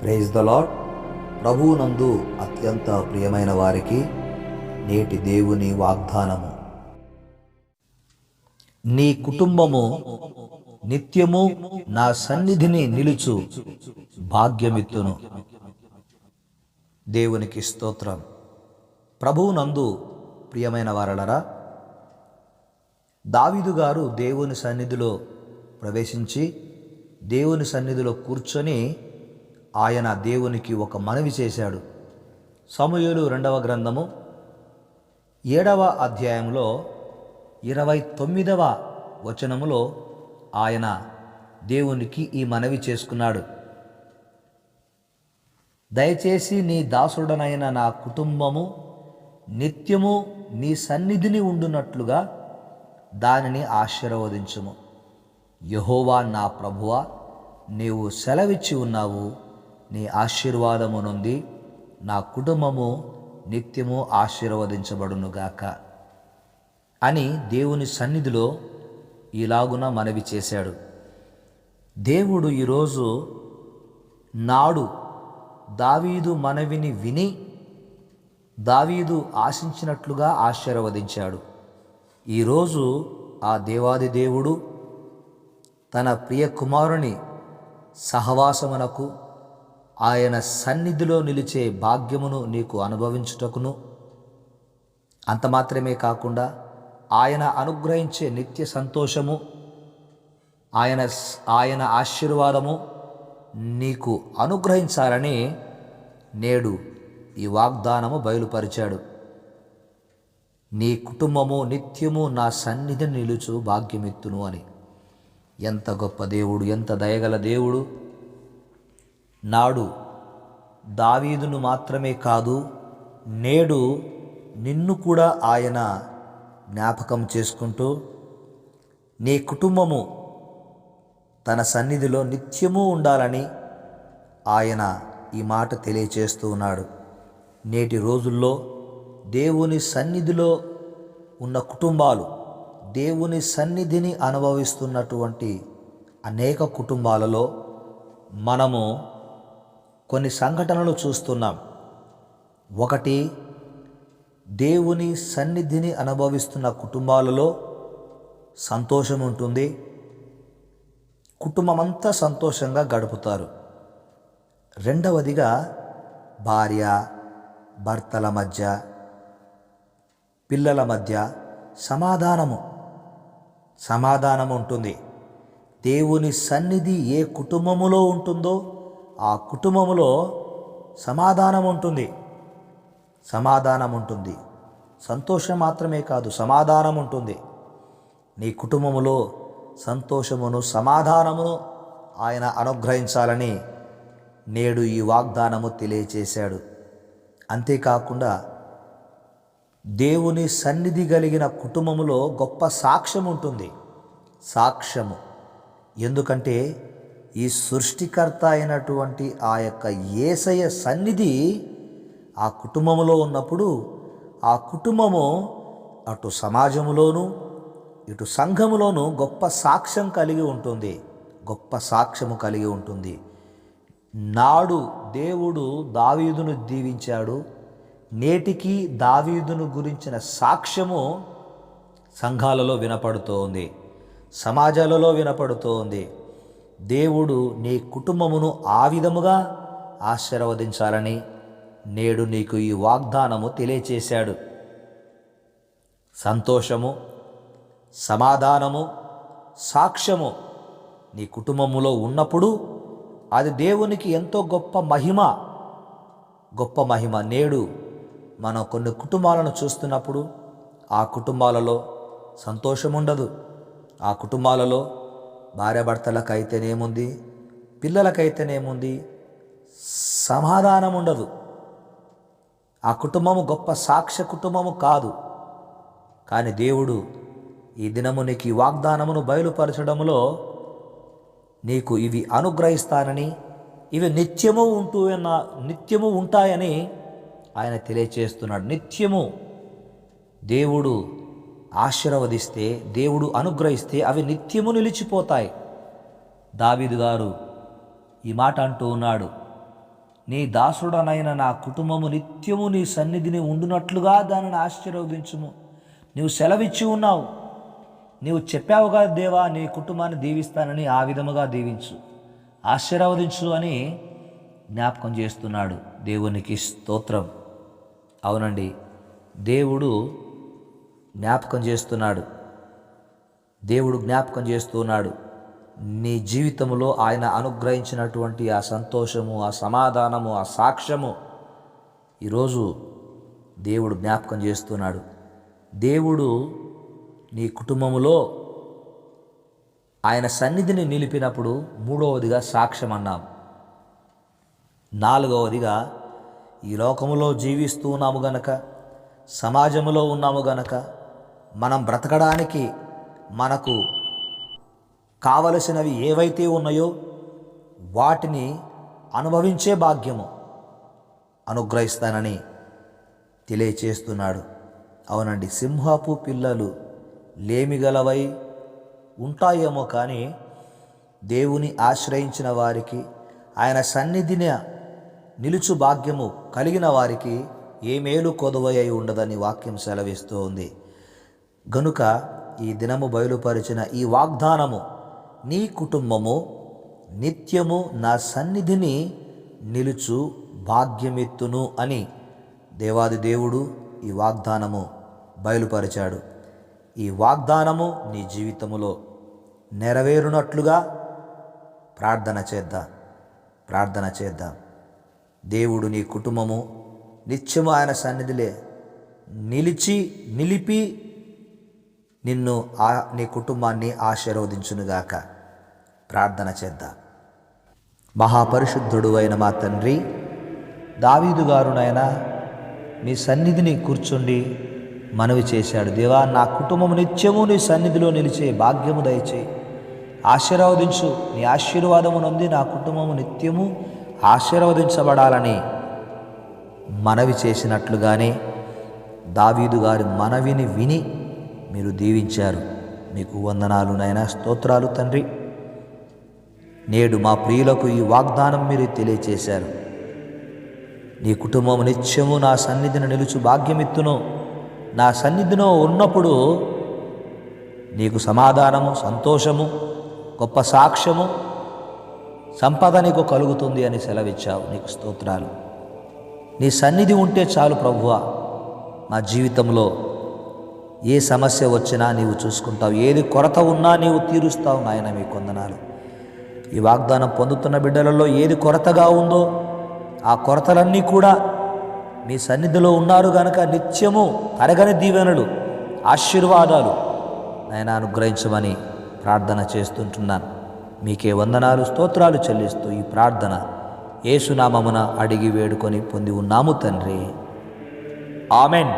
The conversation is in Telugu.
Praise the lord. ప్రభువునందు అత్యంత ప్రియమైన వారికి నేటి దేవుని వాగ్దానము. నీ కుటుంబము నిత్యము నా సన్నిధిని నిలుచు భాగ్యమిత్తును. దేవునికి స్తోత్రం. ప్రభువునందు ప్రియమైన వారలరా, దావీదు గారు దేవుని సన్నిధిలో ప్రవేశించి దేవుని సన్నిధిలో కూర్చొని ఆయన దేవునికి ఒక మనవి చేశాడు. సమూయేలు 2వ గ్రంథము 7వ అధ్యాయంలో 29వ వచనములో ఆయన దేవునికి ఈ మనవి చేసుకున్నాడు. దయచేసి నీ దాసుడనైన నా కుటుంబము నిత్యము నీ సన్నిధిని ఉండునట్లుగా దానిని ఆశీర్వదించుము. యెహోవా నా ప్రభువా, నీవు సెలవిచ్చి ఉన్నావు. నీ ఆశీర్వాదము నుండి నా కుటుంబము నిత్యము ఆశీర్వదించబడునుగాక అని దేవుని సన్నిధిలో ఇలాగున మనవి చేశాడు. దేవుడు ఈరోజు నాడు దావీదు మనవిని విని దావీదు ఆశించినట్లుగా ఆశీర్వదించాడు. ఈరోజు ఆ దేవాది దేవుడు తన ప్రియ కుమారుని సహవాసమునకు, ఆయన సన్నిధిలో నిలిచే భాగ్యమును నీకు అనుభవించుటకును, అంత మాత్రమే కాకుండా ఆయన అనుగ్రహించే నిత్య సంతోషము, ఆయన ఆశీర్వాదము నీకు అనుగ్రహించాలని నేడు ఈ వాగ్దానము బయలుపరిచాడు. నీ కుటుంబము నిత్యము నా సన్నిధిని నిలుచు భాగ్యమిత్తును అని. ఎంత గొప్ప దేవుడు, ఎంత దయగల దేవుడు! నాడు దావీదును మాత్రమే కాదు, నేడు నిన్ను కూడా ఆయన జ్ఞాపకం చేసుకుంటూ నీ కుటుంబము తన సన్నిధిలో నిత్యము ఉండాలని ఆయన ఈ మాట తెలియచేస్తూ ఉన్నాడు. నేటి రోజుల్లో దేవుని సన్నిధిలో ఉన్న కుటుంబాలు, దేవుని సన్నిధిని అనుభవిస్తున్నటువంటి అనేక కుటుంబాలలో మనము కొన్ని సంఘటనలు చూస్తున్నాం. ఒకటి, దేవుని సన్నిధిని అనుభవిస్తున్న కుటుంబాలలో సంతోషం ఉంటుంది, కుటుంబమంతా సంతోషంగా గడుపుతారు. రెండవదిగా, భార్య భర్తల మధ్య, పిల్లల మధ్య సమాధానము ఉంటుంది. దేవుని సన్నిధి ఏ కుటుంబములో ఉంటుందో ఆ కుటుంబములో సమాధానం ఉంటుంది. సంతోషం మాత్రమే కాదు, సమాధానం ఉంటుంది. నీ కుటుంబములో సంతోషమును, సమాధానమును ఆయన అనుగ్రహించాలని నేడు ఈ వాగ్దానము తెలియచేశాడు. అంతేకాకుండా దేవుని సన్నిధి కలిగిన కుటుంబములో గొప్ప సాక్ష్యం ఉంటుంది. ఎందుకంటే ఈ సృష్టికర్త అయినటువంటి ఆ యొక్క యేసయ్య సన్నిధి ఆ కుటుంబములో ఉన్నప్పుడు ఆ కుటుంబము అటు సమాజములోను ఇటు సంఘములోను గొప్ప సాక్ష్యము కలిగి ఉంటుంది. నాడు దేవుడు దావీదును దీవించాడు. నేటికి దావీదును గురించిన సాక్ష్యము సంఘాలలో వినపడుతోంది, సమాజాలలో వినపడుతోంది. దేవుడు నీ కుటుంబమును ఆ విధముగా ఆశీర్వదించాలని నేడు నీకు ఈ వాగ్దానము తెలియచేశాడు. సంతోషము, సమాధానము, సాక్ష్యము నీ కుటుంబములో ఉన్నప్పుడు అది దేవునికి ఎంతో గొప్ప మహిమ. నేడు మనం కొన్ని కుటుంబాలను చూస్తున్నప్పుడు ఆ కుటుంబాలలో సంతోషం ఉండదు. ఆ కుటుంబాలలో భార్యాభర్తలకైతేనేముంది, పిల్లలకైతేనేముంది, సమాధానం ఉండదు. ఆ కుటుంబము గొప్ప సాక్ష్య కుటుంబము కాదు. కానీ దేవుడు ఈ దినము నీకు ఈ వాగ్దానమును బయలుపరచడంలో నీకు ఇవి అనుగ్రహిస్తానని, ఇవి నిత్యము ఉంటాయని ఆయన తెలియచేస్తున్నాడు. నిత్యము దేవుడు ఆశీర్వదిస్తే, దేవుడు అనుగ్రహిస్తే అవి నిత్యము నిలిచిపోతాయి. దావీదు గారు ఈ మాట అంటూ ఉన్నాడు, నీ దాసుడనైన నా కుటుంబము నిత్యము నీ సన్నిధిని ఉండునట్లుగా దానిని ఆశీర్వదించుము. నీవు సెలవిచ్చి ఉన్నావు, నీవు చెప్పావుగా దేవా, నీ కుటుంబాన్ని దీవిస్తానని. ఆ విధముగా దీవించు, ఆశీర్వదించు అని జ్ఞాపకం చేస్తున్నాడు. దేవునికి స్తోత్రం. అవునండి, దేవుడు జ్ఞాపకం చేస్తున్నాడు. దేవుడు జ్ఞాపకం చేస్తున్నాడు. నీ జీవితంలో ఆయన అనుగ్రహించినటువంటి ఆ సంతోషము, ఆ సమాధానము, ఆ సాక్ష్యము ఈరోజు దేవుడు జ్ఞాపకం చేస్తున్నాడు. దేవుడు నీ కుటుంబములో ఆయన సన్నిధిని నిలిపినప్పుడు మూడవదిగా సాక్ష్యం అన్నాం. నాలుగవదిగా ఈ లోకములో జీవిస్తూ ఉన్నాము గనక, సమాజంలో ఉన్నాము గనక, మనం బ్రతకడానికి మనకు కావలసినవి ఏవైతే ఉన్నాయో వాటిని అనుభవించే భాగ్యము అనుగ్రహిస్తానని తెలియచేస్తున్నాడు. అవునండి, సింహపు పిల్లలు లేమిగలవై ఉంటాయేమో, కానీ దేవుని ఆశ్రయించిన వారికి, ఆయన సన్నిధిని నిలుచు భాగ్యము కలిగిన వారికి ఏ మేలు కొదవై ఉండదని వాక్యం సెలవిస్తూ ఉంది. గనుక ఈ దినము బయలుపరిచిన ఈ వాగ్దానము, నీ కుటుంబము నిత్యము నా సన్నిధిని నిలుచు భాగ్యమెత్తును అని దేవాది దేవుడు ఈ వాగ్దానము బయలుపరిచాడు. ఈ వాగ్దానము నీ జీవితములో నెరవేరునట్లుగా ప్రార్థన చేద్దాం. దేవుడు నీ కుటుంబము నిత్యము ఆయన సన్నిధిలో నిలిపి నిన్ను నీ కుటుంబాన్ని ఆశీర్వదించునుగాక. ప్రార్థన చేద్దాం. మహాపరిశుద్ధుడు అయిన మా తండ్రి, దావీదు గారు నాయన మీ సన్నిధిని కూర్చుండి మనవి చేశాడు. దేవా, నా కుటుంబం నిత్యము నీ సన్నిధిలో నిలిచే భాగ్యము దయచేయి, ఆశీర్వదించు. నీ ఆశీర్వాదము నొంది నా కుటుంబము నిత్యము ఆశీర్వదించబడాలని మనవి చేసినట్లుగానే దావీదు గారి మనవిని విని మీరు దీవించారు. మీకు వందనాలు నాయనా, స్తోత్రాలు తండ్రి. నేడు మా ప్రియులకు ఈ వాగ్దానం మీరు తెలియచేశారు. నీ కుటుంబం నిత్యము నా సన్నిధిని నిలుచు భాగ్యమిత్తును. నా సన్నిధిలో ఉన్నప్పుడు నీకు సమాధానము, సంతోషము, గొప్ప సాక్ష్యము, సంపద నీకు కలుగుతుంది అని సెలవిచ్చావు. నీకు స్తోత్రాలు. నీ సన్నిధి ఉంటే చాలు ప్రభువా, మా జీవితంలో ఏ సమస్య వచ్చినా నీవు చూసుకుంటావు, ఏది కొరత ఉన్నా నీవు తీరుస్తావు నాయన. మీ వందనాలు. ఈ వాగ్దానం పొందుతున్న బిడ్డలలో ఏది కొరతగా ఉందో ఆ కొరతలన్నీ కూడా మీ సన్నిధిలో ఉన్నారు గనక నిత్యము తరగని దీవెనలు, ఆశీర్వాదాలు నాయన అనుగ్రహించమని ప్రార్థన చేస్తుంటున్నాను. మీకే వందనాలు, స్తోత్రాలు చెల్లిస్తూ ఈ ప్రార్థన యేసునామమున అడిగి వేడుకొని పొంది ఉన్నాము తండ్రి. ఆమెన్.